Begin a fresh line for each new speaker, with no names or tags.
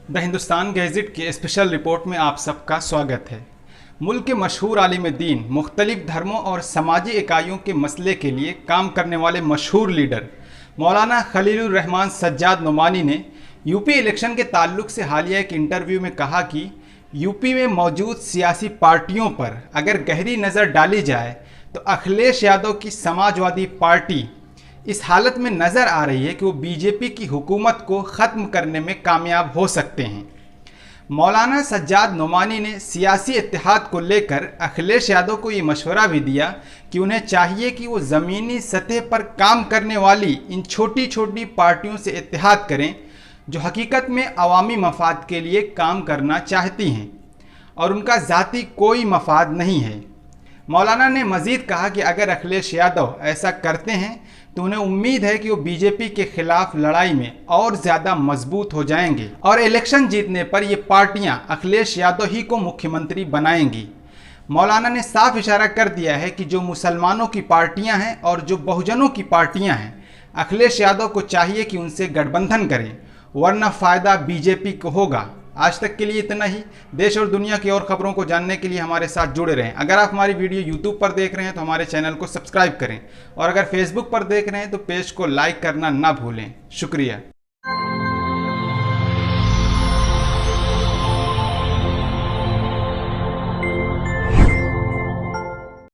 The Hindustan gadget की special report में आप सबका स्वागत है। मुल्क के मशहूर आलिम दीन, मुख्तलिफ धर्मों और समाजी इकाइयों के मसले के लिए काम करने वाले मशहूर लीडर मौलाना खलीलुर रहमान सज्जाद नोमानी ने यूपी इलेक्शन के ताल्लुक से हालिया एक इंटरव्यू में कहा कि यूपी में मौजूद सियासी पार्टियों पर अगर गहरी नज़र डाली जाए तो अखिलेश यादव की समाजवादी पार्टी इस हालत में नज़र आ रही है कि वो बीजेपी की हुकूमत को ख़त्म करने में कामयाब हो सकते हैं। मौलाना सज्जाद नोमानी ने सियासी इत्तेहाद को लेकर अखिलेश यादव को ये मशवरा भी दिया कि उन्हें चाहिए कि वो ज़मीनी सतह पर काम करने वाली इन छोटी छोटी पार्टियों से इत्तेहाद करें जो हकीकत में अवामी मफाद के लिए काम करना चाहती हैं और उनका ज़ाती कोई मफाद नहीं है। मौलाना ने मज़ीद कहा कि अगर अखिलेश यादव ऐसा करते हैं तो उन्हें उम्मीद है कि वो बीजेपी के खिलाफ लड़ाई में और ज़्यादा मजबूत हो जाएंगे और इलेक्शन जीतने पर ये पार्टियां अखिलेश यादव ही को मुख्यमंत्री बनाएंगी। मौलाना ने साफ इशारा कर दिया है कि जो मुसलमानों की पार्टियां हैं और जो बहुजनों की पार्टियां हैं, अखिलेश यादव को चाहिए कि उनसे गठबंधन करें, वरना फ़ायदा बीजेपी को होगा। आज तक के लिए इतना ही। देश और दुनिया की और ख़बरों को जानने के लिए हमारे साथ जुड़े रहें। अगर आप हमारी वीडियो यूट्यूब पर देख रहे हैं तो हमारे चैनल को सब्सक्राइब करें और अगर फेसबुक पर देख रहे हैं तो पेज को लाइक करना ना भूलें। शुक्रिया।